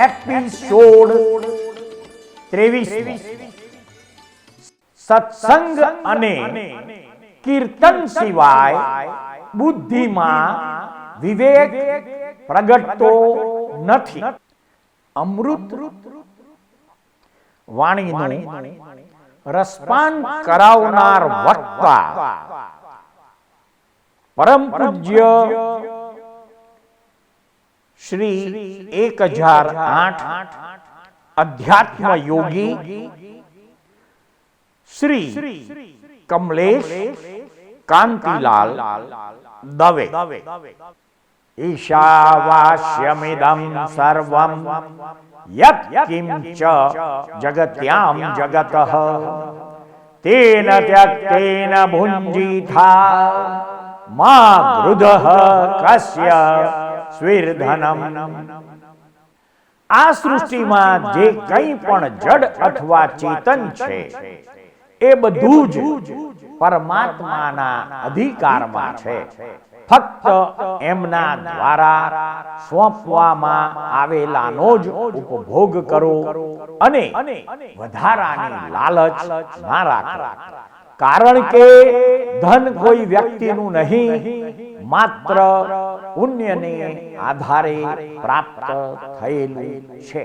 Episode 23 સત્સંગ અને કીર્તન સિવાય બુદ્ધિમાં વિવેક પ્રગટતો નથી. અમૃત વાણીનું રસપાન કરાવનાર વક્તા પરમ પૂજ્ય શ્રી 1008 અધ્યાત્મ યોગી શ્રી કમલેશ કાંતિલાલ દવે. ઈશાવાસ્યમિદં સર્વં યત્ કિંચ જગત્યામ જગતઃ તેન ત્યક્તેન ભુંજીથા મા ગૃધઃ કસ્ય સ્વિર્ધનમ. આ સૃષ્ટિમાં જે કંઈ પણ જડ અથવા ચેતન છે એ બધું જ પરમાત્માના અધિકારમાં છે. ફક્ત એમના દ્વારા સોંપવામાં આવેલાનો જ ઉપભોગ કરો અને વધારાની લાલચ ના રાખો. કારણ કે ધન કોઈ વ્યક્તિનું નહીં, માત્ર પુણ્યને આધારે પ્રાપ્ત થયેલું છે.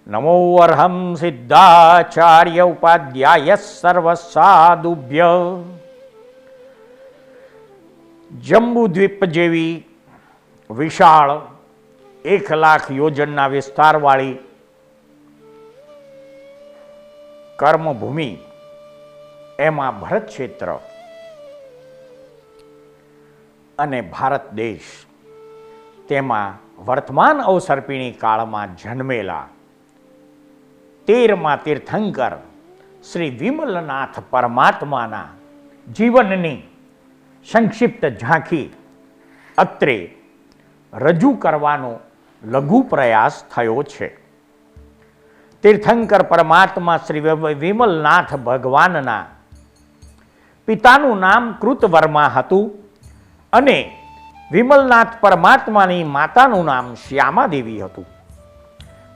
નમો અર્હં સિદ્ધાચાર્ય ઉપાધ્યાય સર્વસાદુભ્ય. જંબુદ્વીપ જેવી વિશાળ 1,00,000 યોજનના વિસ્તારવાળી કર્મભૂમિ, એમાં ભરત ક્ષેત્ર અને ભારત દેશ, તેમાં વર્તમાન અવસર્પિણી કાળમાં જન્મેલા 13મા તીર્થંકર શ્રી વિમલનાથ પરમાત્માના જીવનની સંક્ષિપ્ત ઝાંખી અત્રે રજૂ કરવાનો લઘુ પ્રયાસ થયો છે. તીર્થંકર પરમાત્મા શ્રી વિમલનાથ ભગવાનના પિતાનું નામ કૃતવર્મા હતું અને વિમલનાથ પરમાત્માની માતાનું નામ શ્યામાદેવી હતું.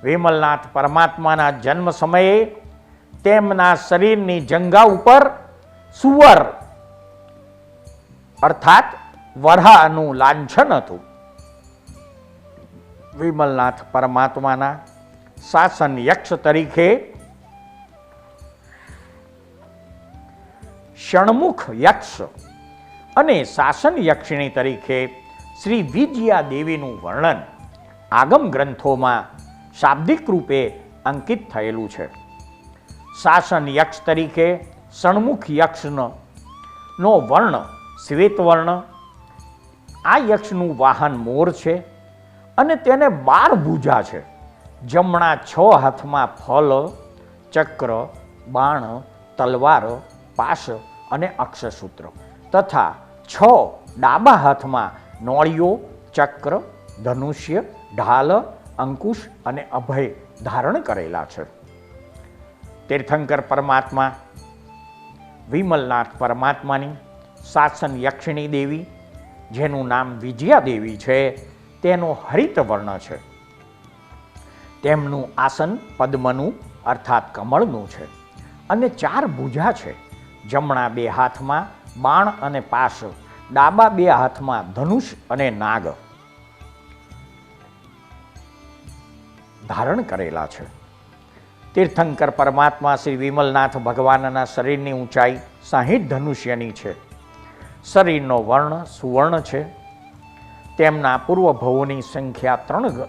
વિમલનાથ પરમાત્માના જન્મ સમયે તેમના શરીરની જંઘા ઉપર સુવર અર્થાત વરાહનું લાંછન હતું. વિમલનાથ પરમાત્માના શાસન યક્ષ તરીકે ષણમુખ યક્ષ અને શાસન યક્ષિણી તરીકે શ્રી વિજયા દેવીનું વર્ણન આગમ ગ્રંથોમાં શાબ્દિક રૂપે અંકિત થયેલું છે. શાસન યક્ષ તરીકે ષણમુખ યક્ષનો વર્ણ શ્વેત વર્ણ. આ યક્ષનું વાહન મોર છે અને તેને 12 ભુજા છે. જમણા 6 હાથમાં ફલ, ચક્ર, બાણ, તલવાર, પાશ અને અક્ષસૂત્ર તથા 6 ડાબા હાથમાં નોળીઓ, ચક્ર, ધનુષ્ય, ઢાલ, અંકુશ અને અભય ધારણ કરેલા છે. તીર્થંકર પરમાત્મા વિમલનાથ પરમાત્માની શાસન યક્ષિણી દેવી, જેનું નામ વિજયા દેવી છે, તેનો હરિત વર્ણ છે. તેમનું આસન પદ્મનું અર્થાત કમળનું છે અને 4 ભુજા છે. જમણા 2 હાથમાં બાણ અને પાશ, ડાબા 2 હાથમાં ધનુષ અને નાગ ધારણ કરેલા છે. તીર્થંકર પરમાત્મા શ્રી વિમલનાથ ભગવાનના શરીરની ઊંચાઈ 60 ધનુષ્યની છે. શરીરનો વર્ણ સુવર્ણ છે. તેમના પૂર્વભવોની સંખ્યા 3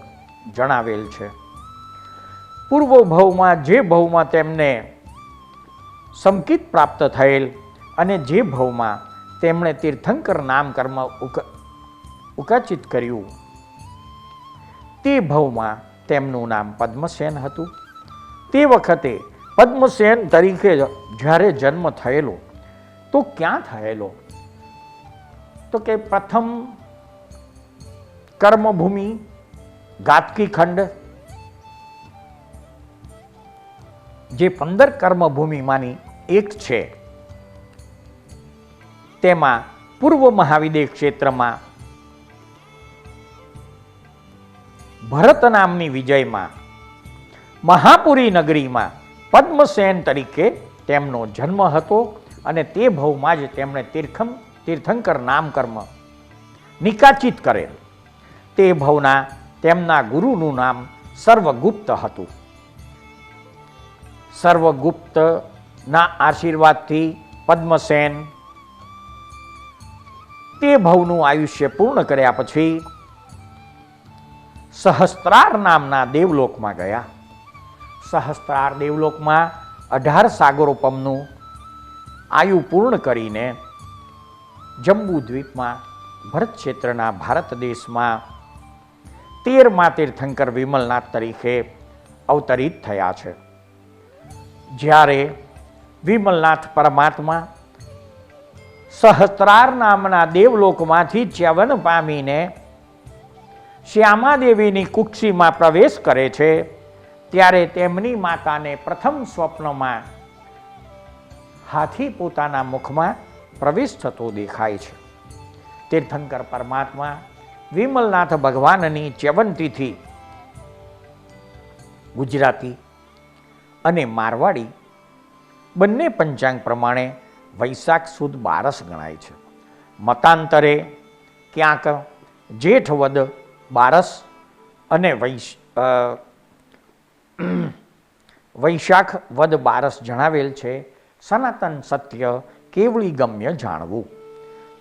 જણાવેલ છે. પૂર્વભવમાં જે ભવમાં તેમને સંકિત પ્રાપ્ત થયેલ અને જે ભવમાં તેમણે તીર્થંકર નામ કર્મ ઉકાચિત કર્યું, તે ભવમાં તેમનું નામ પદ્મસેન હતું. તે વખતે પદ્મસેન તરીકે જ્યારે જન્મ થયેલો તો ક્યાં થયેલો? તો કે પ્રથમ કર્મભૂમિ ગાતકી ખંડ, જે 15 કર્મભૂમિમાંની એક છે. તેમાં પૂર્વ મહાવિદેહ ક્ષેત્રમાં ભરત નામની વિજયમાં મહાપુરી નગરીમાં પદ્મસેન તરીકે તેમનો જન્મ હતો અને તે ભવમાં જ તેમણે તીર્થંકર નામકર્મ નિકાચિત કરેલ. તે ભવના તેમના ગુરુનું નામ સર્વગુપ્ત હતું. સર્વગુપ્તના આશીર્વાદથી પદ્મસેન તે ભવનું આયુષ્ય પૂર્ણ કર્યા પછી સહસ્ત્રાર નામના દેવલોકમાં ગયા. સહસ્ત્રાર દેવલોકમાં 18 સાગરોપમનું આયુ પૂર્ણ કરીને જંબુ દ્વીપમાં ભરત ક્ષેત્રના ભારત દેશમાં 13મા તીર્થંકર વિમલનાથ તરીકે અવતરિત થયા છે. જ્યારે વિમલનાથ પરમાત્મા સહસ્ત્રાર નામના દેવલોકમાંથી ચ્યવન પામીને શ્યામાદેવીની કુક્ષીમાં પ્રવેશ કરે છે, ત્યારે તેમની માતાને પ્રથમ સ્વપ્નમાં હાથી પોતાના મુખમાં પ્રવેશ થતો દેખાય છે. તીર્થંકર પરમાત્મા વિમલનાથ ભગવાનની ચ્યવન તિથિ ગુજરાતી અને મારવાડી બંને પંચાંગ પ્રમાણે વૈશાખ સુદ 12 ગણાય છે. મતાંતરે ક્યાંક જેઠ વદ 12 અને વૈશાખ વદ 12 જણાવેલ છે. સનાતન સત્ય કેવળી ગમ્ય જાણવું.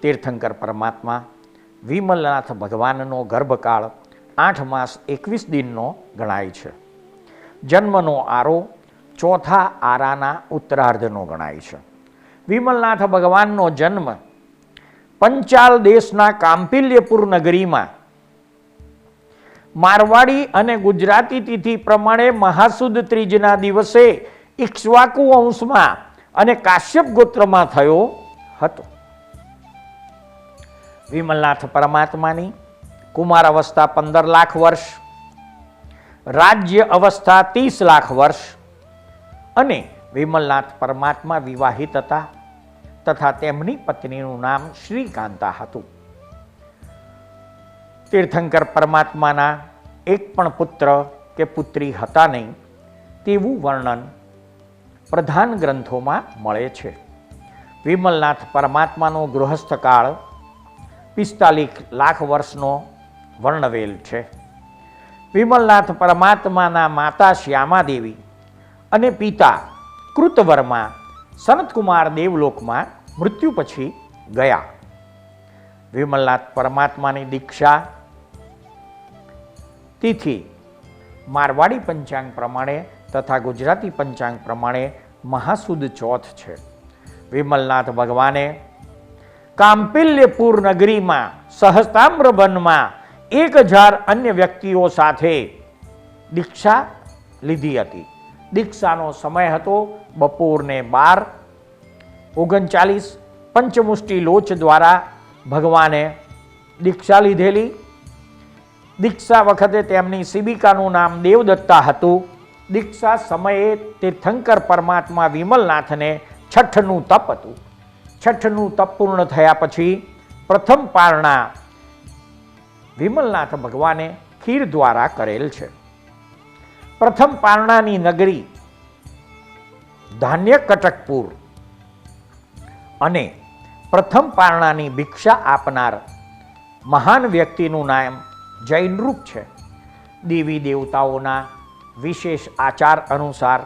તીર્થંકર પરમાત્મા વિમલનાથ ભગવાનનો ગર્ભકાળ 8 માસ 21 દિનનો ગણાય છે. જન્મનો આરો ચોથા આરાના ઉત્તરાર્ધનો ગણાય છે. વિમલનાથ ભગવાનનો જન્મ પંચાલ દેશના કાંપિલ્યપુર નગરીમાં મારવાડી અને ગુજરાતી તિથિ પ્રમાણે મહાસુદ ત્રીજના દિવસે ઇક્ષ્વાકુ વંશમાં અને કાશ્યપ ગોત્રમાં થયો હતો. વિમલનાથ પરમાત્માની કુમાર અવસ્થા 15 લાખ વર્ષ, રાજ્ય અવસ્થા 30 લાખ વર્ષ અને વિમલનાથ પરમાત્મા વિવાહિત હતા તથા તેમની પત્નીનું નામ શ્રીકાંતા હતું. તીર્થંકર પરમાત્માના એક પણ પુત્ર કે પુત્રી હતા નહીં તેવું વર્ણન પ્રધાન ગ્રંથોમાં મળે છે. વિમલનાથ પરમાત્માનો ગૃહસ્થ કાળ 45 લાખ વર્ષનો વર્ણવેલ છે. વિમલનાથ પરમાત્માના માતા શ્યામાદેવી અને પિતા કૃતવર્મા સનતકુમાર દેવલોકમાં મૃત્યુ પછી ગયા. વિમલનાથ પરમાત્માની દીક્ષા તિથિ મારવાડી પંચાંગ પ્રમાણે તથા ગુજરાતી પંચાંગ પ્રમાણે મહાસુદ ચોથ છે. વિમલનાથ ભગવાને કાંપિલ્યપુર નગરીમાં સહસ્ત્રામ્ર વનમાં 1000 અન્ય વ્યક્તિઓ સાથે દીક્ષા લીધી હતી. દીક્ષાનો સમય હતો બપોરને 12:39. પંચમુષ્ટિ લોચ દ્વારા ભગવાને દીક્ષા લીધેલી. દીક્ષા વખતે તેમની શિબિકાનું નામ દેવદત્તા હતું. દીક્ષા સમયે તીર્થંકર પરમાત્મા વિમલનાથને છઠ્ઠનું તપ હતું. છઠ્ઠનું તપ પૂર્ણ થયા પછી પ્રથમ પારણા વિમલનાથ ભગવાને ખીર દ્વારા કરેલ છે. પ્રથમ પારણાની નગરી ધાન્ય કટકપુર અને પ્રથમ પારણાની ભિક્ષા આપનાર મહાન વ્યક્તિનું નામ જૈનરૂપ છે. દેવી દેવતાઓના વિશેષ આચાર અનુસાર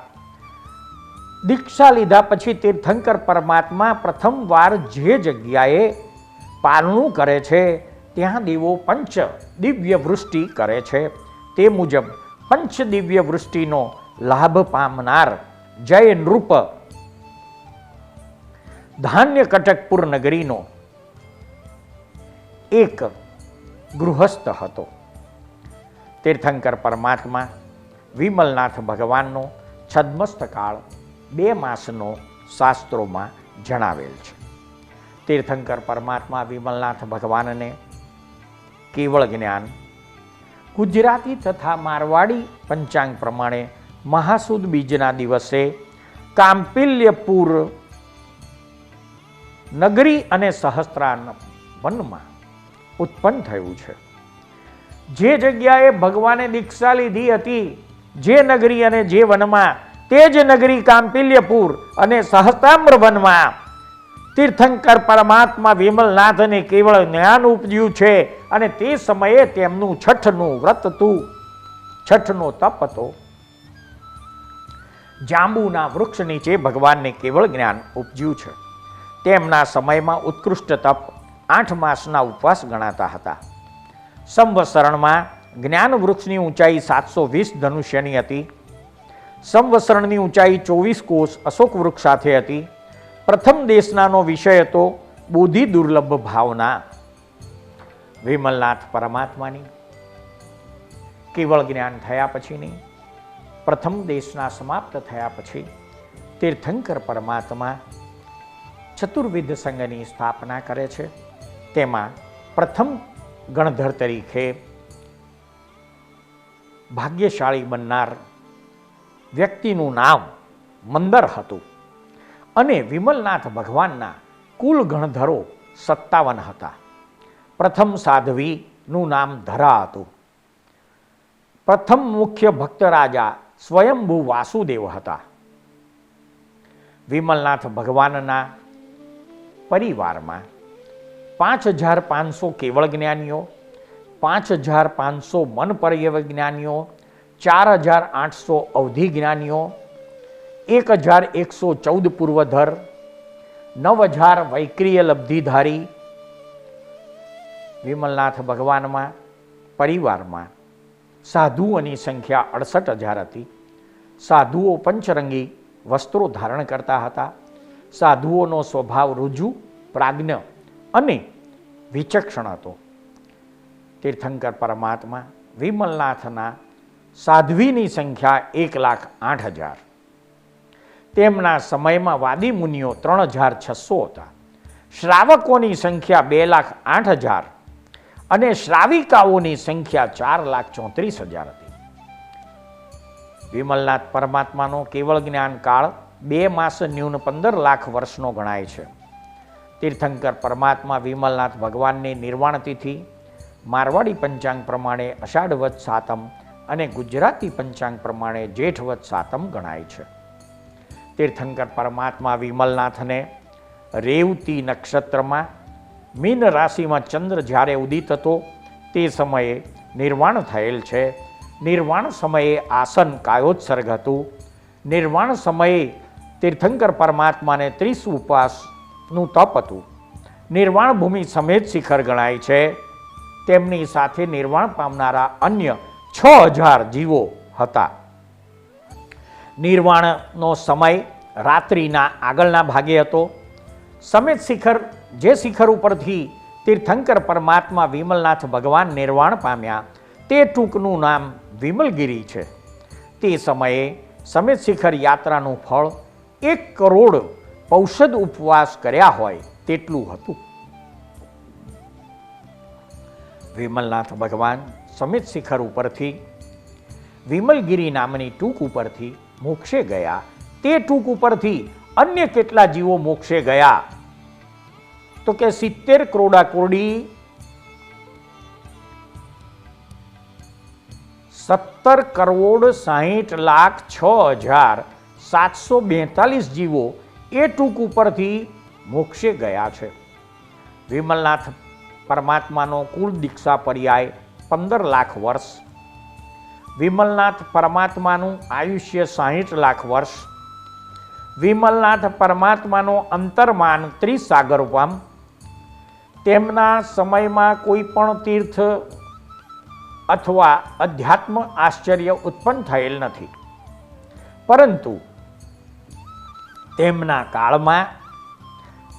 દીક્ષા લીધા પછી તીર્થંકર પરમાત્મા પ્રથમવાર જે જગ્યાએ પારણું કરે છે ત્યાં દેવો પંચ દિવ્ય વૃષ્ટિ કરે છે. તે મુજબ પંચ દિવ્ય વૃષ્ટિનો લાભ પામનાર જૈનરૂપ ધાન્ય કટકપુર નગરીનો એક ગૃહસ્થ હતો. તીર્થંકર પરમાત્મા વિમલનાથ ભગવાનનો છદ્મસ્થ કાળ 2 માસનો શાસ્ત્રોમાં જણાવેલ છે. તીર્થંકર પરમાત્મા વિમલનાથ ભગવાનને કેવળ જ્ઞાન ગુજરાતી તથા મારવાડી પંચાંગ પ્રમાણે મહાસુદ બીજના દિવસે કાંપિલ્યપુર નગરી અને સહસ્ત્રાન વનમાં ઉત્પન્ન થયું છે. જે જગ્યાએ ભગવાને દીક્ષા લીધી હતી, જે નગરી અને જે વનમાં, તે જ નગરી કાંપિલ્યપુર અને સહસ્ત્રામ્ર વનમાં તીર્થંકર પરમાત્મા વિમલનાથને કેવળ જ્ઞાન ઉપજ્યું છે. અને તે સમયે તેમનું છઠનું વ્રત હતું, છઠનો તપ હતો. જાંબુના વૃક્ષ નીચે ભગવાનને કેવળ જ્ઞાન ઉપજ્યું છે. તેમના સમયમાં ઉત્કૃષ્ટ તપ 8 માસના ઉપવાસ ગણાતા હતા. સંવત્સરણમાં જ્ઞાન વૃક્ષની ઊંચાઈ 720 ધનુષ્યની હતી. સંવત્સરણની ઊંચાઈ 24 કોષ અશોક વૃક્ષ સાથે હતી. પ્રથમ દેશનાનો વિષય હતો બુદ્ધિ દુર્લભ ભાવના. વિમલનાથ પરમાત્માની કેવળ જ્ઞાન થયા પછીની પ્રથમ દેશના સમાપ્ત થયા પછી તીર્થંકર પરમાત્મા ચતુર્વિધ સંઘની સ્થાપના કરે છે. તેમાં પ્રથમ ગણધર તરીકે ભાગ્યશાળી બનનાર વ્યક્તિનું નામ મંદર હતું. અને વિમલનાથ ભગવાનના કુલ ગણધરો 57 હતા. પ્રથમ સાધ્વીનું નામ ધરા હતું. પ્રથમ મુખ્ય ભક્ત રાજા સ્વયંભૂ વાસુદેવ હતા. વિમલનાથ ભગવાનના પરિવારમાં 5500 કેવળ જ્ઞાનીઓ, 5500 મન પર્યવજ્ઞાનીઓ, 4800 અવધિ જ્ઞાનીઓ, 1114 પૂર્વધર, 9000 વૈક્રિય લબ્ધિધારી. વિમલનાથ ભગવાનમાં પરિવારમાં સાધુઓની સંખ્યા 68000 હતી. સાધુઓ પંચરંગી વસ્ત્રો ધારણ કરતા હતા. સાધુઓનો સ્વભાવ રુજુ, પ્રાજ્ઞ અને વિચક્ષણ હતો. તીર્થંકર પરમાત્મા વિમલનાથના સાધ્વીની સંખ્યા 1,08,000. તેમના સમયમાં વાદી મુનિઓ 3600 હતા. શ્રાવકોની સંખ્યા 2,08,000 અને શ્રાવિકાઓની સંખ્યા 4,34,000 હતી. વિમલનાથ પરમાત્માનો કેવળ જ્ઞાન કાળ 2 માસ ન્યૂન 15 લાખ વર્ષનો ગણાય છે. તીર્થંકર પરમાત્મા વિમલનાથ ભગવાનની નિર્વાણ તિથિ મારવાડી પંચાંગ પ્રમાણે અષાઢવદ સાતમ અને ગુજરાતી પંચાંગ પ્રમાણે જેઠવદ સાતમ ગણાય છે. તીર્થંકર પરમાત્મા વિમલનાથને રેવતી નક્ષત્રમાં મીન રાશિમાં ચંદ્ર જ્યારે ઉદિત હતો તે સમયે નિર્વાણ થયેલ છે. નિર્વાણ સમયે આસન કાયોત્સર્ગ હતું. નિર્વાણ સમયે તીર્થંકર પરમાત્માને 30 ઉપવાસનું તપ હતું. નિર્વાણ ભૂમિ સમેત શિખર ગણાય છે. તેમની સાથે નિર્વાણ પામનારા અન્ય 6000 જીવો હતા. નિર્વાણનો સમય રાત્રિના આગળના ભાગે હતો. સમેત શિખર, જે શિખર ઉપરથી તીર્થંકર પરમાત્મા વિમલનાથ ભગવાન નિર્વાણ પામ્યા, તે ટૂંકનું નામ વિમલગીરી છે. તે સમયે સમેત શિખર યાત્રાનું ફળ 1 કરોડ પૌષદ ઉપવાસ કર્યા હોય તેટલું હતું. વિમલનાથ ભગવાન સમેત શિખર ઉપરથી વિમલગીરી નામની ટૂંક ઉપરથી મોક્ષે ગયા. તે ટૂંક ઉપરથી અન્ય કેટલા જીવો મોક્ષે ગયા? તો કે 70 કરોડા કોરડી 17,60,06,742 જીવો એ ટૂંક ઉપરથી મોક્ષે ગયા છે. વિમલનાથ પરમાત્માનો કુલ દીક્ષા પર્યાય 15 લાખ વર્ષ. વિમલનાથ પરમાત્માનું આયુષ્ય 60 લાખ વર્ષ. વિમલનાથ પરમાત્માનો અંતરમાન 30 સાગરપામ. તેમના સમયમાં કોઈ પણ તીર્થ અથવા અધ્યાત્મ આશ્ચર્ય ઉત્પન્ન થયેલ નથી, પરંતુ તેમના કાળમાં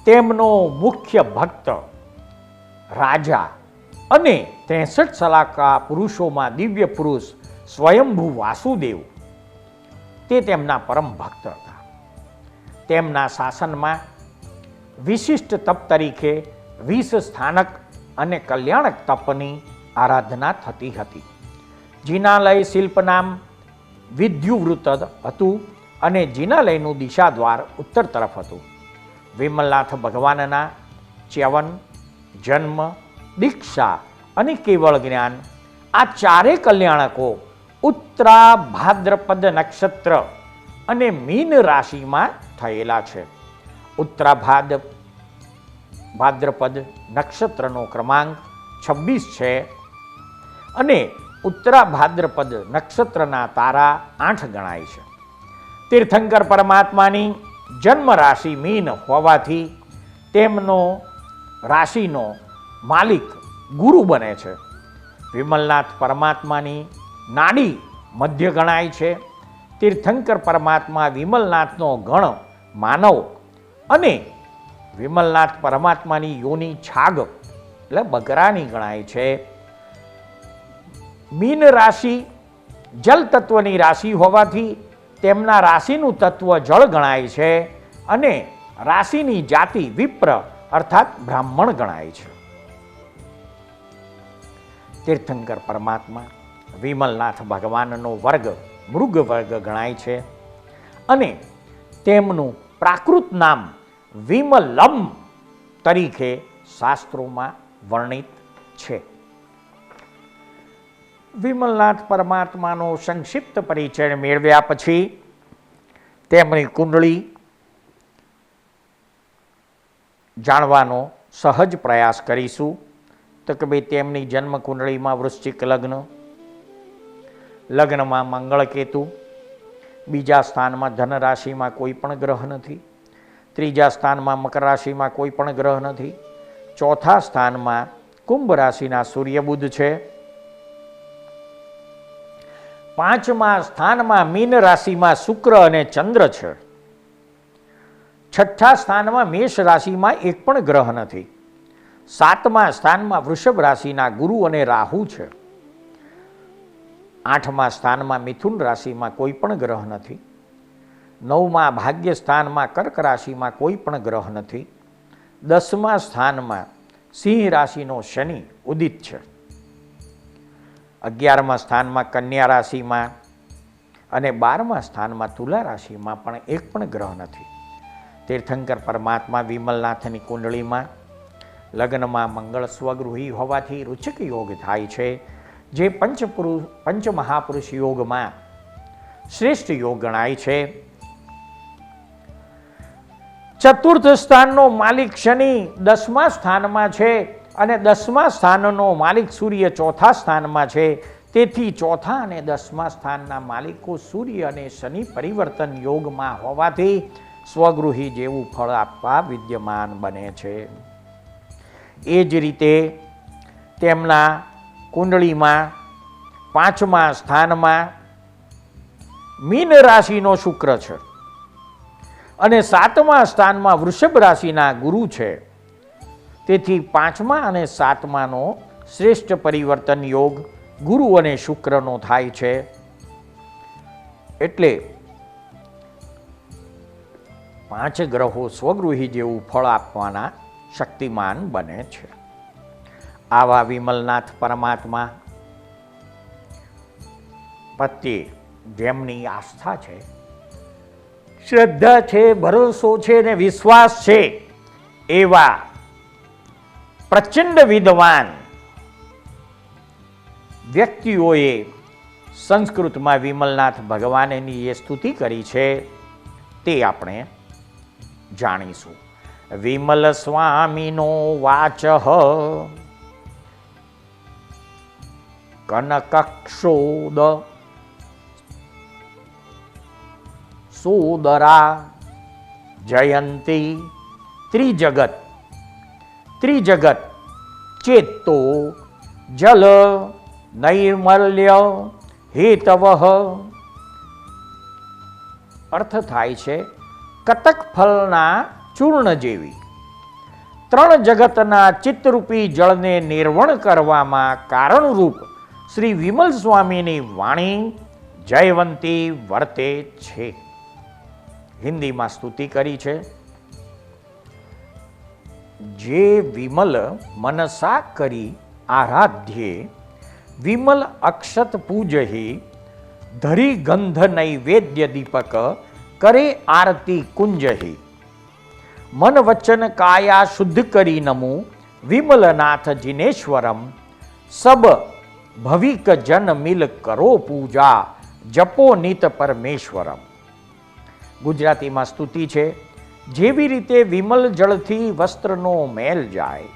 તેમનો મુખ્ય ભક્ત રાજા અને 63 સલાકા પુરુષોમાં દિવ્ય પુરુષ સ્વયંભૂ વાસુદેવ તે તેમના પરમ ભક્ત હતા. તેમના શાસનમાં વિશિષ્ટ તપ તરીકે 20 સ્થાનક અને કલ્યાણક તપની આરાધના થતી હતી. જિનાલય શિલ્પ નામ વિદ્યુવૃત હતું અને જિનાલયનું દિશા દ્વાર ઉત્તર તરફ હતું. વિમલનાથ ભગવાનના ચ્યવન, જન્મ, દીક્ષા અને કેવળ જ્ઞાન આ ચારે કલ્યાણકો ઉત્તરા ભાદ્રપદ નક્ષત્ર અને મીન રાશિમાં થયેલા છે. ઉત્તરા ભાદ્રપદ નક્ષત્રનો ક્રમાંક 26 છે અને ઉત્તરા ભાદ્રપદ નક્ષત્રના તારા 8 ગણાય છે. તીર્થંકર પરમાત્માની જન્મ રાશિ મીન હોવાથી તેમનો રાશિનો માલિક ગુરુ બને છે. વિમલનાથ પરમાત્માની નાડી મધ્ય ગણાય છે. તીર્થંકર પરમાત્મા વિમલનાથનો ગણ માનવ અને વિમલનાથ પરમાત્માની યોની છાગ એટલે બગરાની ગણાય છે. મીન રાશિ જલ તત્વની રાશિ હોવાથી તેમના રાશિનું તત્વ જળ ગણાય છે અને રાશિની જાતિ વિપ્ર અર્થાત બ્રાહ્મણ ગણાય છે. તીર્થંકર પરમાત્મા વિમલનાથ ભગવાનનો વર્ગ મૃગ વર્ગ ગણાય છે અને તેમનું પ્રાકૃત નામ વિમલમ તરીકે શાસ્ત્રોમાં વર્ણિત છે. વિમલનાથ પરમાત્માનો સંક્ષિપ્ત પરિચય મેળવ્યા પછી તેમની કુંડળી જાણવાનો સહજ પ્રયાસ કરીશું. તો કે ભાઈ તેમની જન્મ કુંડળીમાં વૃશ્ચિક લગ્ન, લગ્નમાં મંગળ કેતુ, બીજા સ્થાનમાં ધન રાશિમાં કોઈ પણ ગ્રહ નથી, ત્રીજા સ્થાનમાં મકર રાશિમાં કોઈ પણ ગ્રહ નથી, ચોથા સ્થાનમાં કુંભ રાશિના સૂર્ય બુધ છે, પાંચમા સ્થાનમાં મીન રાશિમાં શુક્ર અને ચંદ્ર છે, છઠ્ઠા સ્થાનમાં મેષ રાશિમાં એક પણ ગ્રહ નથી, સાતમા સ્થાનમાં વૃષભ રાશિના ગુરુ અને રાહુ છે, આઠમા સ્થાનમાં મિથુન રાશિમાં કોઈ પણ ગ્રહ નથી, નવમા ભાગ્ય સ્થાનમાં કર્ક રાશિમાં કોઈ પણ ગ્રહ નથી, દસમા સ્થાનમાં સિંહ રાશિનો શનિ ઉદિત છે, 11મા સ્થાનમાં કન્યા રાશિમાં અને 12મા સ્થાનમાં તુલા રાશિમાં પણ એક પણ ગ્રહ નથી. તીર્થંકર પરમાત્મા વિમલનાથની કુંડળીમાં લગ્નમાં મંગળ સ્વગૃહી હોવાથી રુચિક યોગ થાય છે, જે પંચમહાપુરુષ યોગમાં શ્રેષ્ઠ યોગ ગણાય છે. ચતુર્થ સ્થાનનો માલિક શનિ 10મા સ્થાનમાં છે અને 10મા સ્થાનનો માલિક સૂર્ય ચોથા સ્થાનમાં છે. તેથી ચોથા અને 10મા સ્થાનના માલિકો સૂર્ય અને શનિ પરિવર્તન યોગમાં હોવાથી સ્વગૃહી જેવું ફળ આપવા વિદ્યમાન બને છે. એ જ રીતે તેમના કુંડળીમાં 5મા સ્થાનમાં મીન રાશિનો શુક્ર છે અને 7મા સ્થાનમાં વૃષભ રાશિના ગુરુ છે. તેથી 5મા અને 7માનો શ્રેષ્ઠ પરિવર્તન યોગ ગુરુ અને શુક્રનો થાય છે. એટલે 5 ગ્રહો સ્વગૃહી જેવું ફળ આપવાના શક્તિમાન બને છે. આવા વિમલનાથ પરમાત્મા પ્રત્યે જેમની આસ્થા છે, શ્રદ્ધા છે, ભરોસો છે ને વિશ્વાસ છે, એવા પ્રચંડ વિદ્વાન વ્યક્તિઓએ સંસ્કૃતમાં વિમલનાથ ભગવાનની જે સ્તુતિ કરી છે તે આપણે જાણીશું. વિમલ સ્વામીનો વાચ કનકક્ષોદ સોદરા જયંતી ત્રિજગત ચેતો જલ નૈર્મલ્ય હેતવઃ. અર્થ થાય છે કતક ફલના ચૂર્ણ જેવી 3 જગતના ચિત્તરૂપી જળને નિર્વણ કરવામાં કારણરૂપ શ્રી વિમલ સ્વામીની વાણી જયવંતી વર્તે છે. હિન્દીમાં સ્તુતિ કરી છે. જે વિમલ મનસા કરી આરાધ્યે વિમલ અક્ષત પૂજહી ધરી ગંધ નૈવેદ્ય દીપક કરે આરતી કુંજહી, મન વચન કાયા શુદ્ધ કરી નમું વિમલનાથ જિનેશ્વરમ, સબ ભવિક જન મિલ કરો પૂજા, જપો નિત પરમેશ્વરમ. ગુજરાતીમાં સ્તુતિ છે. જેવી રીતે વિમલ જળથી વસ્ત્રનો મેલ જાય,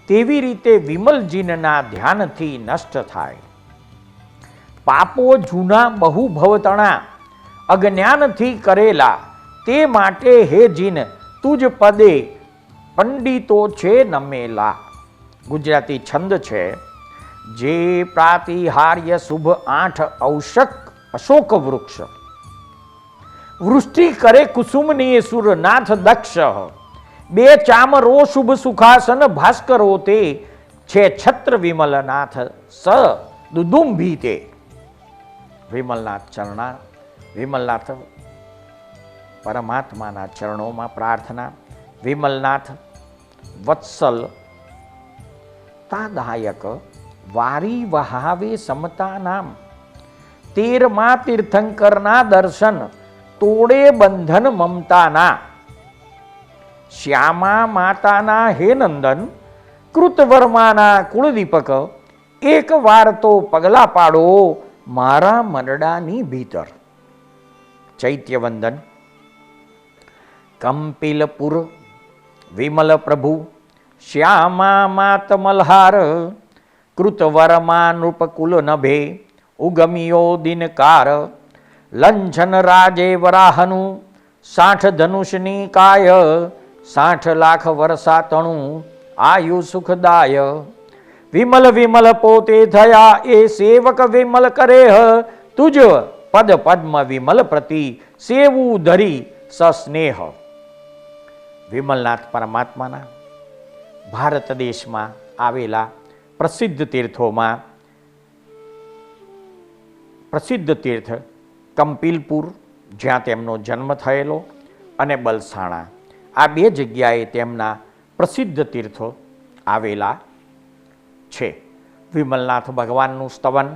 તેવી રીતે વિમલજીનના ધ્યાનથી નષ્ટ થાય. પાપો જૂના બહુ ભવતણા અજ્ઞાનથી કરેલા, તે માટે હે જીન તુજ પદે પંડિતો છે નમેલા. ગુજરાતી છંદ છે. જે પ્રાતિહાર્ય શુભ 8 ઔષક અશોક વૃક્ષ, વૃષ્ટિ કરે કુસુમની સુરનાથ દક્ષ, 2 ચામરો શુભ સુખાસન ભાસ્કરો તે, છે છત્ર વિમલનાથ સ દુદુંભી તે. વિમલનાથ ચરણા, વિમલનાથ પરમાત્માના ચરણોમાં પ્રાર્થના. વિમલનાથ વત્સલ તાદાયક, વારી વહાવે સમતા નામ, 13મા તીર્થંકરના દર્શન, તોડે બંધન મમતાના. શ્યામા માતાના હે નંદન, કૃતવર્માના કુળદીપક, એક વાર તો પગલા પાડો મારા મનડાની ભીતર. ચૈત્યવંદન. કંપિલપુર વિમલ પ્રભુ, શ્યામા માત મલ્હાર, કૃતવર્મા નૃપકુલ નભે, ઉગમિયો દિનકાર, લંછન રાજે વરાહનું, 60 ધનુષની કાય, 60 લાખ વર્ષા તણું, આયુ સુખદાય. વિમલ વિમલ પોતે થયા એ સેવક વિમલ કરે, તુજ પદ પદ્મ વિમલ પ્રતિ, સેવું ધરી સસ્નેહ. વિમલનાથ પરમાત્માના ભારત દેશમાં આવેલા પ્રસિદ્ધ તીર્થોમાં પ્રસિદ્ધ તીર્થ કંપિલપુર, જ્યાં તેમનો જન્મ થયેલો, અને બલસાણા, આ 2 જગ્યાએ તેમના પ્રસિદ્ધ તીર્થો આવેલા છે. વિમલનાથ ભગવાનનું સ્તવન.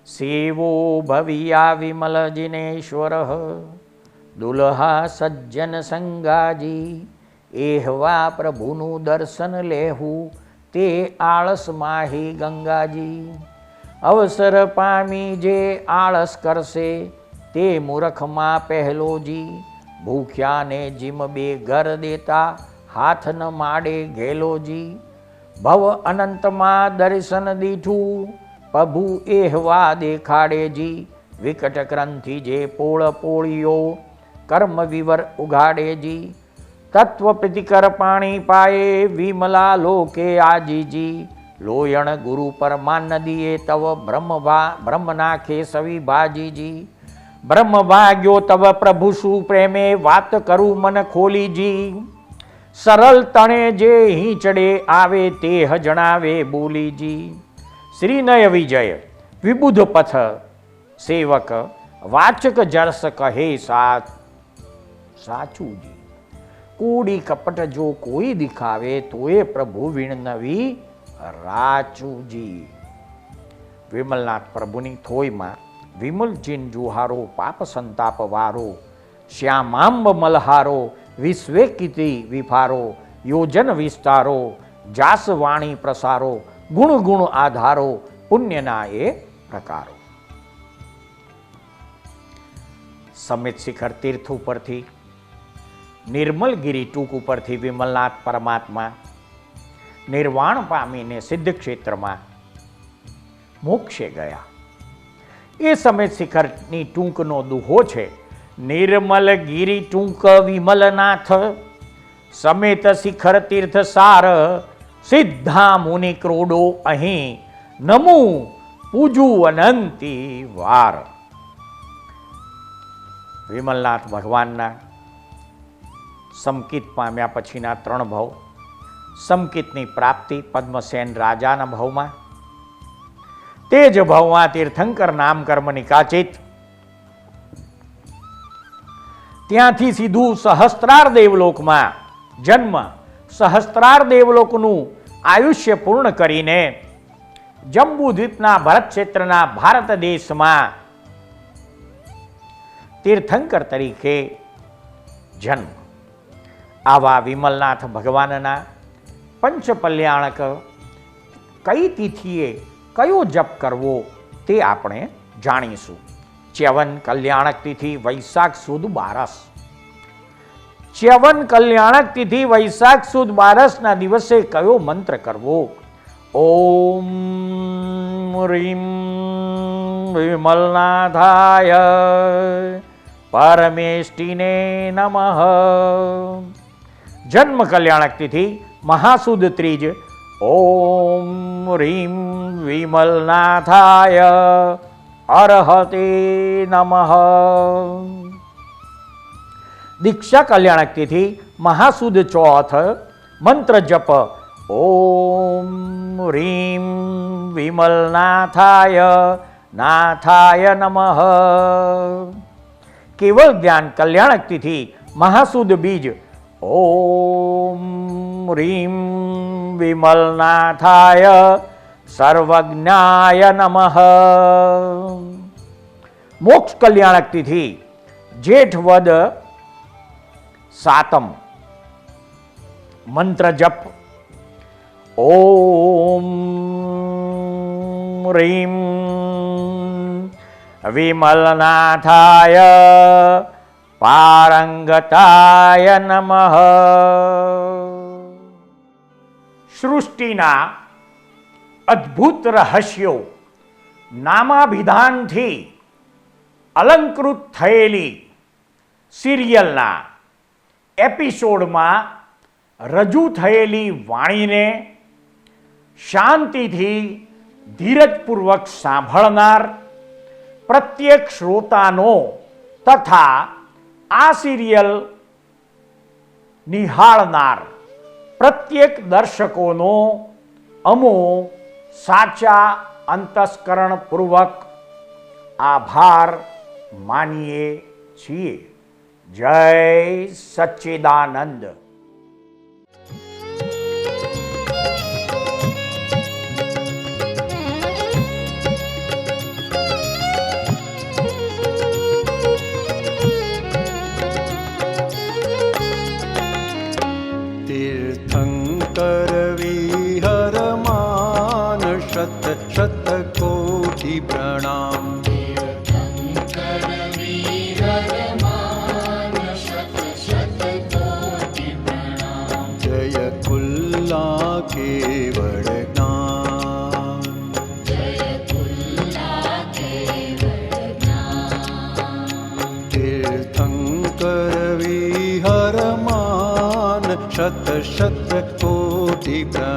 સેવો ભવિયા વિમલ જિનેશ્વર, દુલ્હા સજ્જન સંગાજી, એહવા પ્રભુનું દર્શન લેહું, તે આળસ માહી ગંગાજી. અવસર પામી જે આળસ કરશે, તે મૂર્ખમાં પહેલોજી, ભૂખ્યાને જીમ 2 ઘર દેતા, હાથ ન માડે ઘેલોજી. ભવ અનંતમાં દર્શન દીઠું, પ્રભુ એહવા દેખાડેજી, વિકટ ગ્રંથિ જે પોળ પોળિયો, કર્મ વિવર ઉગાડેજી. તત્વ પ્રીતિકર પાણી પાયે, વિમલા લોકે આજીજી, લોયણ ગુરુ પરમાનદીએ, તવ બ્રહ્મ નાખે સવી ભાજીજી. બ્રહ્મ ભાગ્યો તવ પ્રભુ શું પ્રેમે, વાત કરું મન ખોલીજી. સરળ તણે જે હિંચડે આવે, તે જણાવે બોલીજી. શ્રીનય વિજય વિબુધ પથ સેવક, વાચક જરસ કહે સાચુજી. કૂડી કપટ જો કોઈ દિખાવે, તોય પ્રભુ વિણનવી રાચુજી. વિમલનાથ પ્રભુની થોયમાં વિમલજીન જુહારો, પાપ સંતાપ વારો, શ્યામાંબ મલ્હારો, વિશ્વે કીર્તિ વિફારો, યોજન વિસ્તારો, જાસ વાણી પ્રસારો, ગુણ ગુણ આધારો, પુણ્યના એ પ્રકારો. સમિત શિખર તીર્થ ઉપરથી, નિર્મલગીરી ટૂંક ઉપરથી વિમલનાથ પરમાત્મા નિર્વાણ પામીને સિદ્ધ ક્ષેત્રમાં મોક્ષે ગયા. એ સમિત શિખરની ટૂંકનો દુહો છે. નિર્મલગીરી ટૂંક વિમલનાથ, સમેત શિખર તીર્થ સાર, સિદ્ધા મુનિ ક્રોડો અહીં, નમુ પૂજુ અનંતી વાર. વિમલનાથ ભગવાનના સમકિત પામ્યા પછીના 3 ભવ. સમકિતની પ્રાપ્તિ પદ્મસેન રાજાના ભવમાં, તે જ ભવમાં તીર્થંકર નામ કર્મ નિકાચિત, ત્યાંથી સીધું સહસ્ત્રાર દેવલોકમાં જન્મ, સહસ્ત્રાર દેવલોકનું આયુષ્ય પૂર્ણ કરીને જંબુદ્વીપના ભરત ક્ષેત્રના ભારત દેશમાં તીર્થંકર તરીકે જન્મ. આવા વિમલનાથ ભગવાનના પંચકલ્યાણક કઈ તિથિએ કયો જપ કરવો તે આપણે જાણીશું. ચ્યવન કલ્યાણક તિથિ વૈશાખ સુદ બારસ. ચ્યવન કલ્યાણક તિથિ વૈશાખ સુદ બારસના દિવસે કયો મંત્ર કરવો? ઓમ રીમ વિમલનાથાય પરમેષ્ટિને નમઃ. જન્મ કલ્યાણક તિથિ મહાસુદ ત્રીજ. ઓમ રીમ વિમલનાથાય અર્હતે નમઃ. દીક્ષા કલ્યાણક તિથિ મહાસુદ ચોથ. મંત્ર જપ ઓમ રીમ વિમલનાથાય નાથાય નમઃ. કેવળ જ્ઞાન કલ્યાણક તિથિ મહાસુદ બીજ. ઓમ રીમ વિમલનાથાય સર્વજ્ઞાય નમઃ. મોક્ષ કલ્યાણક તિથિ જેઠ વદ સાતમ. મંત્ર જપ ઓમ રીમ વિમલનાથાય પારંગતાય નમઃ. સૃષ્ટિના અદ્ભુત રહસ્યો નામાભિધાનથી અલંકૃત થયેલી સિરિયલના એપિસોડમાં રજૂ થયેલી વાણીને શાંતિથી ધીરજપૂર્વક સાંભળનાર પ્રત્યેક શ્રોતાનો તથા આ સિરિયલ નિહાળનાર પ્રત્યેક દર્શકોનો અમો સાચા અંતસ્કરણપૂર્વક આભાર માનીએ છીએ. જય સચ્ચિદાનંદ. तीर्थंकर विहरमान शत शत कोटि प्रणाम. जय कुल्ला केवल ज्ञान. तीर्थंकर विहरमान शत शत कोटि प्रणाम.